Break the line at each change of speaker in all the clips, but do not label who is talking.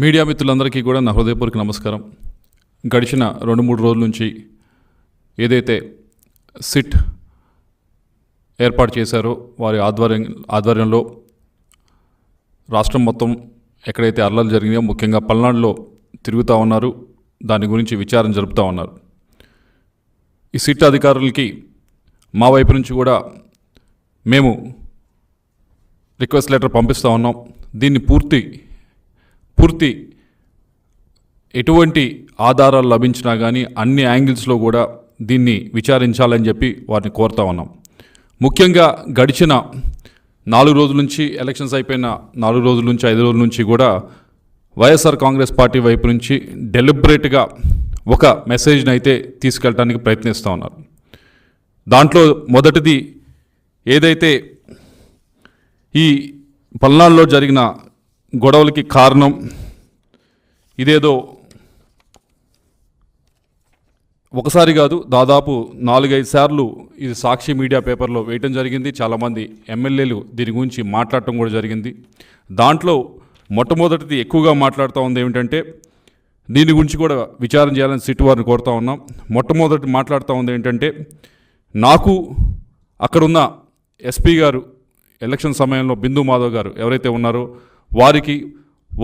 Media మిత్రులందరికీ కూడా నా హృదయపూర్వక నమస్కారం. గడిచిన 2-3 రోజుల నుంచి ఏదైతే సిట్ ఏర్పాటు చేశారో వారి ఆధ్వర్యంలో రాష్ట్రం మొత్తం ఎక్కడైతే అల్లర్లు జరిగినాయో ముఖ్యంగా పల్నాడులో తిరుగుతూ ఉన్నారు. దాని గురించి విచారణ జరుపుతూ ఉన్నారు. ఈ సిట్ అధికారులకి మా వైపు నుంచి కూడా మేము రిక్వెస్ట్ లెటర్ పంపిస్తూ ఉన్నాం. దీన్ని పూర్తి ఎటువంటి ఆధారాలు లభించినా కానీ అన్ని యాంగిల్స్లో కూడా దీన్ని విచారించాలని చెప్పి వారిని కోరుతా ఉన్నాం. ముఖ్యంగా గడిచిన 4 రోజుల నుంచి ఎలక్షన్స్ అయిపోయిన 4 రోజుల నుంచి 5 రోజుల నుంచి కూడా వైఎస్ఆర్ కాంగ్రెస్ పార్టీ వైపు నుంచి డెలిబరేట్గా ఒక మెసేజ్ని అయితే తీసుకెళ్ళడానికి ప్రయత్నిస్తూ ఉన్నారు. దాంట్లో మొదటిది ఏదైతే ఈ పల్నాడులో జరిగిన గొడవలకి కారణం ఇదేదో ఒకసారి కాదు, దాదాపు 4-5 సార్లు ఇది సాక్షి మీడియా పేపర్లో వేయటం జరిగింది. చాలామంది ఎమ్మెల్యేలు దీని గురించి మాట్లాడటం కూడా జరిగింది. దాంట్లో మొట్టమొదటిది ఎక్కువగా మాట్లాడుతూ ఉంది ఏమిటంటే దీని గురించి కూడా విచారణ చేయాలని సిట్ వారిని కోరుతా ఉన్నాం. మొట్టమొదటి మాట్లాడుతూ ఉంది ఏంటంటే నాకు అక్కడున్న ఎస్పీ గారు ఎలక్షన్ సమయంలో బిందు మాధవ్ గారు ఎవరైతే ఉన్నారో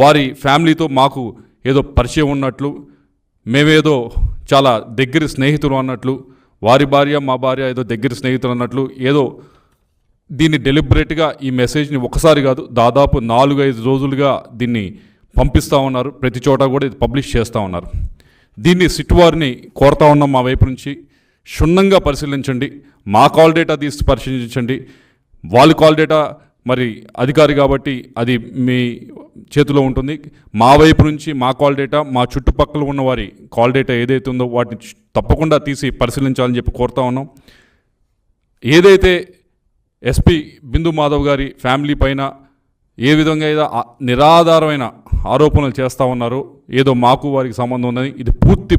వారి ఫ్యామిలీతో మాకు ఏదో పరిచయం ఉన్నట్లు, మేమేదో చాలా దగ్గర స్నేహితులు అన్నట్లు, వారి భార్య మా భార్య ఏదో దగ్గర స్నేహితులు అన్నట్లు ఏదో దీన్ని డెలిబరేట్గా ఈ మెసేజ్ని ఒకసారి కాదు దాదాపు 4-5 రోజులుగా దీన్ని పంపిస్తూ ఉన్నారు. ప్రతి చోట కూడా ఇది పబ్లిష్ చేస్తూ ఉన్నారు. దీన్ని సిట్ వారిని కోరుతా ఉన్నాం, మా వైపు నుంచి క్షుణ్ణంగా పరిశీలించండి. మా కాల్ డేటా తీసి పరిశీలించండి. వాళ్ళ కాల్ డేటా మరి అధికారి కాబట్టి అది మీ చేతిలో ఉంటుంది. మా వైపు నుంచి మా కాల్ డేటా, మా చుట్టుపక్కల ఉన్న వారి కాల్ డేటా ఏదైతే ఉందో వాటిని తప్పకుండా తీసి పరిశీలించాలని చెప్పి కోరుతా ఉన్నాం. ఏదైతే ఎస్పీ బిందు మాధవ్ గారి ఫ్యామిలీ పైన ఏ విధంగా ఏదో నిరాధారమైన ఆరోపణలు చేస్తూ ఉన్నారో, ఏదో మాకు వారికి సంబంధం ఉందని, ఇది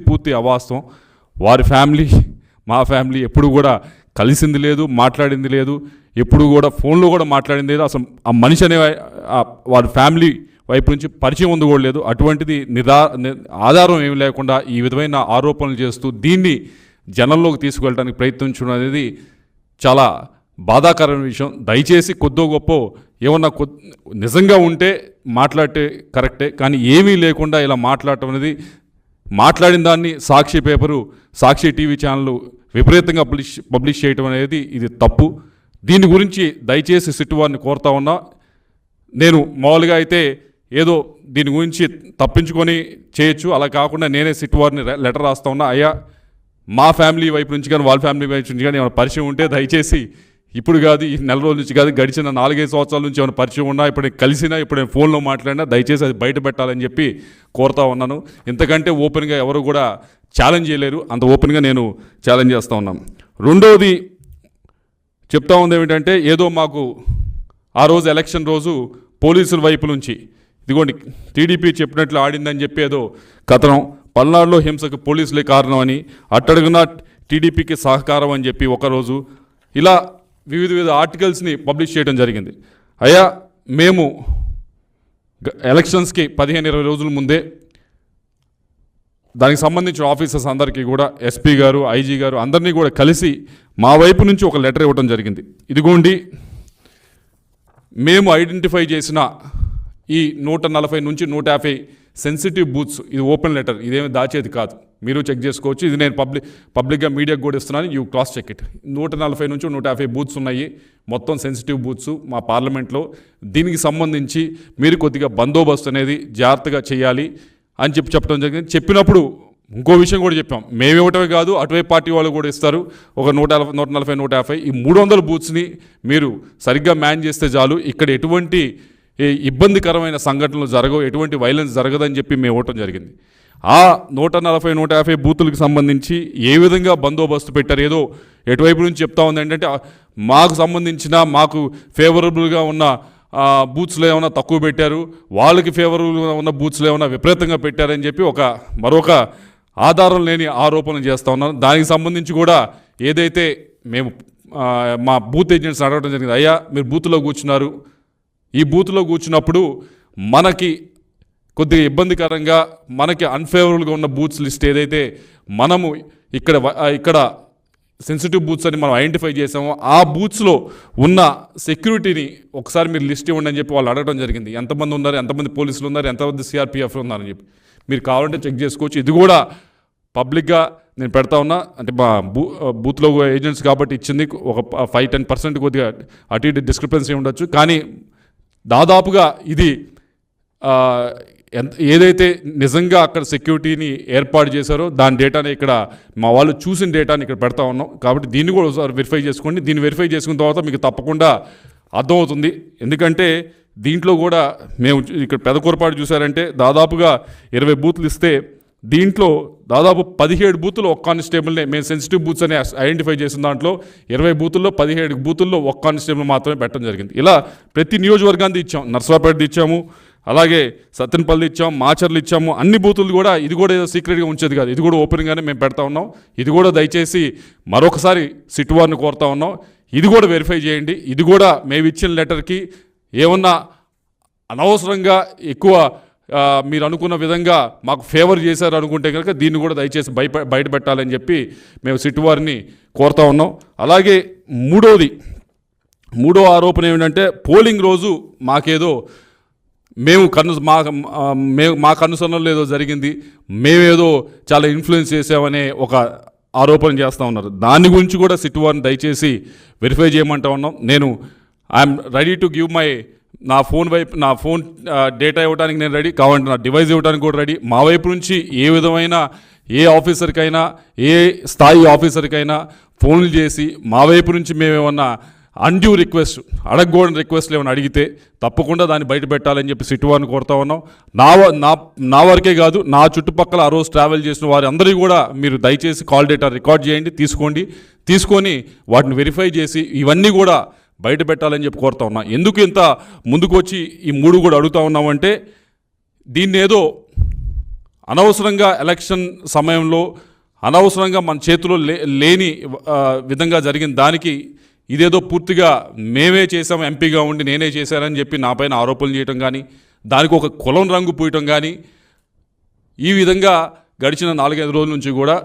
పూర్తి అవాస్తవం. వారి ఫ్యామిలీ మా ఫ్యామిలీ ఎప్పుడు కూడా కలిసింది లేదు, మాట్లాడింది లేదు, ఎప్పుడు కూడా ఫోన్లో కూడా మాట్లాడింది లేదు. అసలు ఆ మనిషి అనే వారి ఫ్యామిలీ వైపు నుంచి పరిచయం ఉంది కూడా లేదు. అటువంటిది ఆధారం ఏమి లేకుండా ఈ విధమైన ఆరోపణలు చేస్తూ దీన్ని జనంలోకి తీసుకువెళ్ళడానికి ప్రయత్నించడం అనేది చాలా బాధాకరమైన విషయం. దయచేసి కొద్దో గొప్ప ఏమన్నా నిజంగా ఉంటే మాట్లాడితే కరెక్టే, కానీ ఏమీ లేకుండా ఇలా మాట్లాడటం అనేది, మాట్లాడిన దాన్ని సాక్షి పేపరు, సాక్షి టీవీ ఛానళ్ళు విపరీతంగా పబ్లిష్ చేయటం అనేది ఇది తప్పు. దీని గురించి దయచేసి సిట్ వారిని కోరుతా ఉన్నా. నేను మామూలుగా అయితే ఏదో దీని గురించి తప్పించుకొని చేయొచ్చు, అలా కాకుండా నేనే సిట్ వారిని లెటర్ రాస్తా ఉన్నా. అయ్యా, మా ఫ్యామిలీ వైపు నుంచి కానీ వాళ్ళ ఫ్యామిలీ వైపు నుంచి కానీ ఏమైనా పరిచయం ఉంటే దయచేసి ఇప్పుడు కాదు, ఈ నెల రోజుల నుంచి కాదు, గడిచిన 4-5 సంవత్సరాల నుంచి ఏమైనా పరిచయం ఉన్నా, ఇప్పుడు నేను కలిసినా, ఇప్పుడు నేను ఫోన్లో మాట్లాడినా దయచేసి అది బయట పెట్టాలని చెప్పి కోరుతా ఉన్నాను. ఇంతకంటే ఓపెన్గా ఎవరు కూడా ఛాలెంజ్ చేయలేరు, అంత ఓపెన్గా నేను ఛాలెంజ్ చేస్తూ ఉన్నాను. రెండోది చెప్తా ఉంది ఏమిటంటే ఏదో మాకు ఆ రోజు ఎలక్షన్ రోజు పోలీసుల వైపు నుంచి ఇదిగోండి టీడీపీ చెప్పినట్లు ఆడిందని చెప్పి ఏదో కథనం, పల్నాడులో హింసకు పోలీసులే కారణం అని, అట్టడుగున టీడీపీకి సహకారం అని చెప్పి ఒకరోజు ఇలా వివిధ ఆర్టికల్స్ని పబ్లిష్ చేయడం జరిగింది. అయ్యా, మేము ఎలక్షన్స్కి 15-20 రోజుల ముందే దానికి సంబంధించిన ఆఫీసర్స్ అందరికీ కూడా ఎస్పీ గారు, ఐజీ గారు అందరినీ కూడా కలిసి మా వైపు నుంచి ఒక లెటర్ ఇవ్వడం జరిగింది. ఇదిగోండి మేము ఐడెంటిఫై చేసిన ఈ 140 నుంచి 150 సెన్సిటివ్ బూత్స్, ఇది ఓపెన్ లెటర్, ఇదేమి దాచేది కాదు, మీరు చెక్ చేసుకోవచ్చు. ఇది నేను పబ్లిక్గా మీడియాకు కూడా ఇస్తున్నాను, యూ క్రాస్ చెక్ ఇట్. 140 నుంచి 150 బూత్స్ ఉన్నాయి, మొత్తం సెన్సిటివ్ బూత్స్ మా పార్లమెంట్లో. దీనికి సంబంధించి మీరు కొద్దిగా బందోబస్తు అనేది జాగ్రత్తగా చేయాలి అని చెప్పడం జరిగింది. చెప్పినప్పుడు ఇంకో విషయం కూడా చెప్పాం, మేము ఇవ్వటమే కాదు అటువైపు పార్టీ వాళ్ళు కూడా ఇస్తారు, ఒక 140, 150 ఈ 300 బూత్స్ని మీరు సరిగ్గా మ్యాన్ చేస్తే చాలు, ఇక్కడ ఎటువంటి ఇబ్బందికరమైన సంఘటనలు జరగవు, ఎటువంటి వైలెన్స్ జరగదని చెప్పి మేము ఇవ్వటం జరిగింది. ఆ 140, 150 బూతులకు సంబంధించి ఏ విధంగా బందోబస్తు పెట్టారు, ఏదో ఎటువైపు నుంచి చెప్తా ఉంది ఏంటంటే మాకు సంబంధించిన మాకు ఫేవరబుల్గా ఉన్న బూత్స్లో ఏమైనా తక్కువ పెట్టారు, వాళ్ళకి ఫేవరబుల్గా ఉన్న బూత్స్లో ఏమైనా విపరీతంగా పెట్టారని చెప్పి మరొక ఆధారం లేని ఆరోపణలు చేస్తూ ఉన్నాను. దానికి సంబంధించి కూడా ఏదైతే మేము మా బూత్ ఏజెంట్స్ అడగడం జరిగింది, అయ్యా మీరు బూత్లో కూర్చున్నారు, ఈ బూత్లో కూర్చున్నప్పుడు మనకి కొద్దిగా ఇబ్బందికరంగా మనకి అన్ఫేవరబుల్గా ఉన్న బూత్స్ లిస్ట్ ఏదైతే మనము ఇక్కడ సెన్సిటివ్ బూత్స్ అని మనం ఐడెంటిఫై చేసామో ఆ బూత్స్లో ఉన్న సెక్యూరిటీని ఒకసారి మీరు లిస్ట్ ఇవ్వండి అని చెప్పి వాళ్ళు అడగడం జరిగింది. ఎంతమంది ఉన్నారు, ఎంతమంది పోలీసులు ఉన్నారు, ఎంతమంది సిఆర్పిఎఫ్ ఉన్నారని చెప్పి మీరు కావాలంటే చెక్ చేసుకోవచ్చు. ఇది కూడా పబ్లిక్గా నేను పెడతా ఉన్నా. అంటే మా బూత్లో ఏజెంట్స్ కాబట్టి ఇచ్చింది ఒక 5-10% కొద్దిగా అటు ఇటు డిస్క్రిపెన్సీ ఉండొచ్చు. కానీ దాదాపుగా ఇది ఏదైతే నిజంగా అక్కడ సెక్యూరిటీని ఏర్పాటు చేశారో దాని డేటాని ఇక్కడ మా వాళ్ళు చూసిన డేటాని ఇక్కడ పెడతా ఉన్నాం. కాబట్టి దీన్ని కూడా ఒకసారి వెరిఫై చేసుకోండి. దీన్ని వెరిఫై చేసుకున్న తర్వాత మీకు తప్పకుండా అర్థమవుతుంది. ఎందుకంటే దీంట్లో కూడా మేము ఇక్కడ పెదకూరపాటు చూసారంటే దాదాపుగా 20 బూత్లు ఇస్తే దీంట్లో దాదాపు 17 బూతులు ఒక కానిస్టేబుల్నే మేము సెన్సిటివ్ బూత్స్ అని ఐడెంటిఫై చేసిన దాంట్లో 20 బూతుల్లో 17 బూతుల్లో ఒక కానిస్టేబుల్ మాత్రమే పెట్టడం జరిగింది. ఇలా ప్రతి నియోజకవర్గాన్ని ఇచ్చాం. నర్సరావుపేట ఇచ్చాము, అలాగే సత్తెనపల్లి ఇచ్చాము, మాచర్లు ఇచ్చాము. అన్ని బూతులు కూడా ఇది కూడా ఏదో సీక్రెట్గా ఉంచేది కాదు, ఇది కూడా ఓపెన్గానే మేము పెడతా ఉన్నాం. ఇది కూడా దయచేసి మరొకసారి సిట్ వారిని కోరుతా ఉన్నాం, ఇది కూడా వెరిఫై చేయండి. ఇది కూడా మేము ఇచ్చిన లెటర్కి ఏమన్నా అనవసరంగా ఎక్కువ మీరు అనుకున్న విధంగా మాకు ఫేవర్ చేశారు అనుకుంటే కనుక దీన్ని కూడా దయచేసి బయట పెట్టాలని చెప్పి మేము సిట్ వారిని కోరుతా ఉన్నాం. అలాగే మూడో ఆరోపణ ఏమిటంటే పోలింగ్ రోజు మాకేదో మా కనుసన్నలో ఏదో జరిగింది, మేమేదో చాలా ఇన్ఫ్లుయెన్స్ చేసామనే ఒక ఆరోపణ చేస్తూ ఉన్నారు. దాని గురించి కూడా సిట్ వారిని దయచేసి వెరిఫై చేయమంటా ఉన్నాం. ఐఎమ్ రెడీ టు గివ్ నా ఫోన్ డేటా ఇవ్వడానికి నేను రెడీ, కావాలంటే నా డివైస్ ఇవ్వడానికి కూడా రెడీ. మా వైపు నుంచి ఏ విధమైన ఏ ఆఫీసర్కైనా ఏ స్థాయి ఆఫీసర్కైనా ఫోన్లు చేసి మా వైపు నుంచి మేమేమన్నా అన్డ్యూ రిక్వెస్ట్ అడగకూడని రిక్వెస్ట్లు ఏమైనా అడిగితే తప్పకుండా దాన్ని బయట పెట్టాలని చెప్పి సిట్ వారిని కోరుతా ఉన్నాం. నా వరకే కాదు, నా చుట్టుపక్కల ఆ రోజు ట్రావెల్ చేసిన వారి అందరికీ కూడా మీరు దయచేసి కాల్ డేటా రికార్డ్ చేయండి, తీసుకొని వాటిని వెరిఫై చేసి ఇవన్నీ కూడా బయట పెట్టాలని చెప్పి కోరుతా ఉన్నా. ఎందుకు ఇంత ముందుకు వచ్చి ఈ 3 కూడా అడుగుతా ఉన్నామంటే దీన్ని ఏదో అనవసరంగా ఎలక్షన్ సమయంలో అనవసరంగా మన చేతిలో లేని విధంగా జరిగిన దానికి ఇదేదో పూర్తిగా మేమే చేసాం, ఎంపీగా ఉండి నేనే చేశానని చెప్పి నా పైన ఆరోపణలు చేయటం కానీ, దానికి ఒక కులం రంగు పూయటం కానీ, ఈ విధంగా గడిచిన 4-5 రోజుల నుంచి కూడా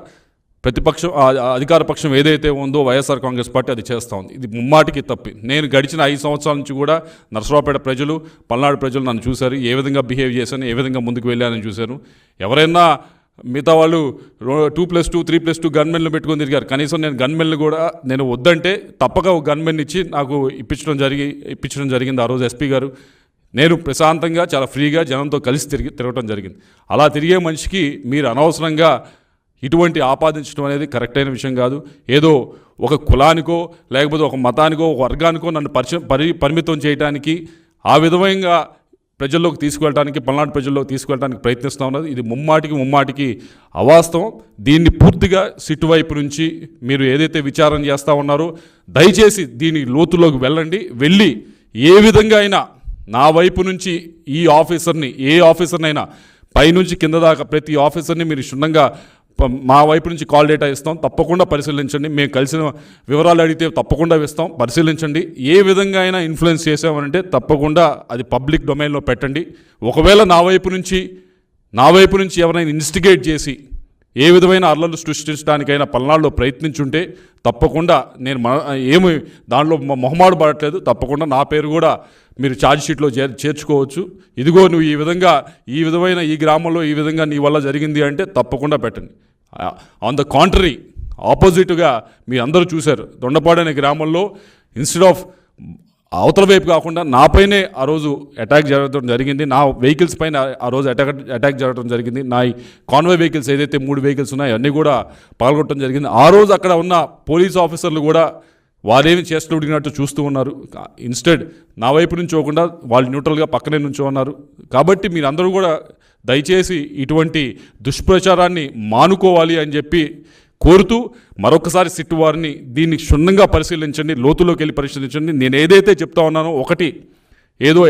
ప్రతిపక్షం అధికార పక్షం ఏదైతే ఉందో వైఎస్ఆర్ కాంగ్రెస్ పార్టీ అది చేస్తూ ఉంది. ఇది ముమ్మాటికి తప్పి. నేను గడిచిన 5 సంవత్సరాల నుంచి కూడా నర్సరావుపేట ప్రజలు, పల్నాడు ప్రజలు నన్ను చూశారు, ఏ విధంగా బిహేవ్ చేశాను, ఏ విధంగా ముందుకు వెళ్ళానని చూశాను. ఎవరైనా మిగతా వాళ్ళు 2+2 3+2 గన్మెన్లు పెట్టుకొని తిరిగారు. కనీసం నేను గన్మెన్లు కూడా నేను వద్దంటే తప్పక ఒక గన్మెన్ ఇచ్చి నాకు ఇప్పించడం జరిగింది ఆ రోజు ఎస్పీ గారు. నేను ప్రశాంతంగా చాలా ఫ్రీగా జనంతో కలిసి తిరగటం జరిగింది. అలా తిరిగే మనిషికి మీరు అనవసరంగా ఇటువంటి ఆపాదించడం అనేది కరెక్ట్ అయిన విషయం కాదు. ఏదో ఒక కులానికో లేకపోతే ఒక మతానికో ఒక వర్గానికో నన్ను పరిమితం చేయడానికి ఆ విధంగా ప్రజల్లోకి తీసుకువెళ్ళడానికి, పల్నాడు ప్రజల్లోకి తీసుకువెళ్ళడానికి ప్రయత్నిస్తూ ఉన్నది. ఇది ముమ్మాటికి అవాస్తవం. దీన్ని పూర్తిగా సిట్ వైపు నుంచి మీరు ఏదైతే విచారణ చేస్తూ ఉన్నారో దయచేసి దీని లోతులోకి వెళ్ళి ఏ విధంగా అయినా నా వైపు నుంచి ఏ ఆఫీసర్నైనా పైనుంచి కింద దాకా ప్రతి ఆఫీసర్ని మీరు క్షుణ్ణంగా మా వైపు నుంచి కాల్ డేటా ఇస్తాం, తప్పకుండా పరిశీలించండి. మేము కలిసిన వివరాలు అడిగితే తప్పకుండా ఇస్తాం, పరిశీలించండి. ఏ విధంగా అయినా ఇన్ఫ్లుయెన్స్ చేసామనంటే తప్పకుండా అది పబ్లిక్ డొమైన్లో పెట్టండి. ఒకవేళ నా వైపు నుంచి ఎవరైనా ఇన్వెస్టిగేట్ చేసి ఏ విధమైన అల్లర్లు సృష్టించడానికైనా పల్నాడులో ప్రయత్నించుంటే తప్పకుండా నేను ఏమి దానిలో మొహమాటు పడట్లేదు, తప్పకుండా నా పేరు కూడా మీరు ఛార్జ్ షీట్లో చేర్చుకోవచ్చు. ఇదిగో నువ్వు ఈ విధమైన ఈ గ్రామంలో ఈ విధంగా నీ వల్ల జరిగింది అంటే తప్పకుండా పెట్టండి. ఆన్ ద కాంట్రరీ ఆపోజిట్గా మీ అందరూ చూశారు, దొండపాడు అనే గ్రామంలో ఇన్స్టెడ్ ఆఫ్ అవతల వైపు కాకుండా నాపైనే ఆ రోజు అటాక్ జరగడం జరిగింది. నా వెహికల్స్ పైన ఆ రోజు అటాక్ జరగడం జరిగింది. నా కాన్వాయ్ వెహికల్స్ ఏదైతే 3 వెహికల్స్ ఉన్నాయో అన్నీ కూడా పాల్గొనడం జరిగింది. ఆ రోజు అక్కడ ఉన్న పోలీస్ ఆఫీసర్లు కూడా వారేమి చేస్తుడిగినట్టు చూస్తూ ఉన్నారు. ఇన్స్టెడ్ నా వైపు నుంచి పోకుండా వాళ్ళు న్యూట్రల్గా పక్కనే నుంచో ఉన్నారు. కాబట్టి మీరందరూ కూడా దయచేసి ఇటువంటి దుష్ప్రచారాన్ని మానుకోవాలి అని చెప్పి కోరుతూ మరొకసారి సిట్ వారిని దీన్ని క్షుణ్ణంగా పరిశీలించండి, లోతులోకి వెళ్ళి పరిశీలించండి. నేను ఏదైతే చెప్తా ఉన్నానో ఒకటి ఏదో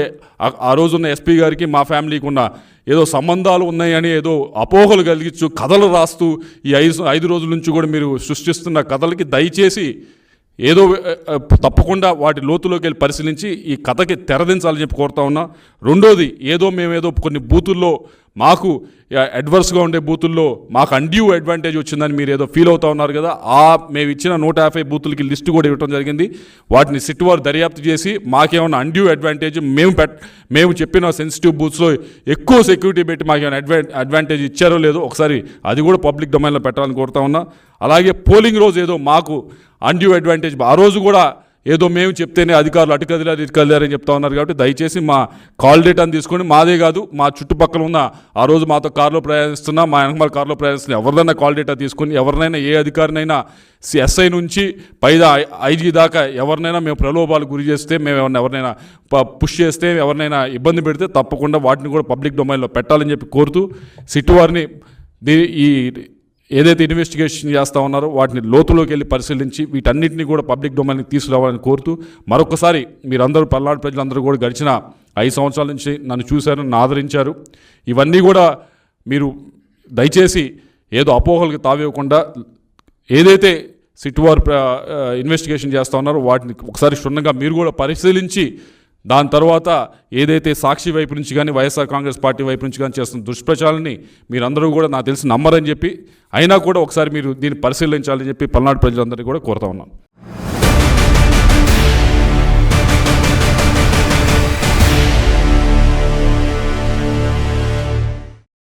ఆ రోజున్న ఎస్పీ గారికి మా ఫ్యామిలీకి ఉన్న ఏదో సంబంధాలు ఉన్నాయని ఏదో అపోహలు కలిగించు కథలు రాస్తూ ఈ 5 రోజుల నుంచి కూడా మీరు సృష్టిస్తున్న కథలకి దయచేసి ఏదో తప్పకుండా వాటి లోతులోకి వెళ్ళి పరిశీలించి ఈ కథకి తెరదించాలని చెప్పి కోరుతా ఉన్నా. రెండోది, మేమేదో కొన్ని బూతుల్లో మాకు అడ్వర్స్గా ఉండే బూతుల్లో మాకు అన్డ్యూ అడ్వాంటేజ్ వచ్చిందని మీరు ఏదో ఫీల్ అవుతా ఉన్నారు కదా. మేము ఇచ్చిన 150 బూతులకి లిస్టు కూడా ఇవ్వడం జరిగింది. వాటిని సిట్ వారు దర్యాప్తు చేసి మాకేమన్నా అన్డ్యూ అడ్వాంటేజ్, మేము చెప్పిన సెన్సిటివ్ బూత్స్లో ఎక్కువ సెక్యూరిటీ పెట్టి మాకేమైనా అడ్వాంటేజ్ ఇచ్చారో లేదో ఒకసారి అది కూడా పబ్లిక్ డొమైన్లో పెట్టాలని కోరుతా ఉన్నా. అలాగే పోలింగ్ రోజు ఏదో మాకు అన్డ్యూ అడ్వాంటేజ్, ఆ రోజు కూడా ఏదో మేము చెప్తేనే అధికారులు అటు కదిలారని చెప్తా ఉన్నారు. కాబట్టి దయచేసి మా కాల్ డేటాను తీసుకొని, మాదే కాదు మా చుట్టుపక్కల ఉన్న ఆ రోజు మాతో కారులో ప్రయాణిస్తున్నా, మా వెనకమాల కారులో ప్రయాణిస్తున్నా ఎవరిదైనా కాల్ డేటా తీసుకొని, ఎవరినైనా ఏ అధికారినైనా ఎస్ఐ నుంచి పైదా ఐజీ దాకా ఎవరినైనా మేము ప్రలోభాలు గురి చేస్తే, మేము ఎవరినైనా పుష్ చేస్తే, ఎవరినైనా ఇబ్బంది పెడితే తప్పకుండా వాటిని కూడా పబ్లిక్ డొమైన్లో పెట్టాలని చెప్పి కోరుతూ, సిట్ వారిని ఈ ఏదైతే ఇన్వెస్టిగేషన్ చేస్తూ ఉన్నారో వాటిని లోతులోకి వెళ్ళి పరిశీలించి వీటన్నిటిని కూడా పబ్లిక్ డొమైన్కి తీసుకురావాలని కోరుతూ, మరొకసారి మీరందరూ పల్నాడు ప్రజలందరూ కూడా గడిచిన 5 సంవత్సరాల నుంచి నన్ను చూశారు, నన్ను ఆదరించారు. ఇవన్నీ కూడా మీరు దయచేసి ఏదో అపోహలకు తావివ్వకుండా ఏదైతే సిట్ వారు ఇన్వెస్టిగేషన్ చేస్తూ ఉన్నారో వాటిని ఒకసారి క్షుణ్ణంగా మీరు కూడా పరిశీలించి, దాని తర్వాత ఏదైతే సాక్షి వైపు నుంచి కానీ వైఎస్ఆర్ కాంగ్రెస్ పార్టీ వైపు నుంచి కానీ చేస్తున్న దుష్ప్రచారాన్ని మీరందరూ కూడా నాకు తెలిసి నమ్మరని చెప్పి, అయినా కూడా ఒకసారి మీరు దీన్ని పరిశీలించాలని చెప్పి పల్నాడు ప్రజలందరినీ కూడా కోరుతా ఉన్నాను.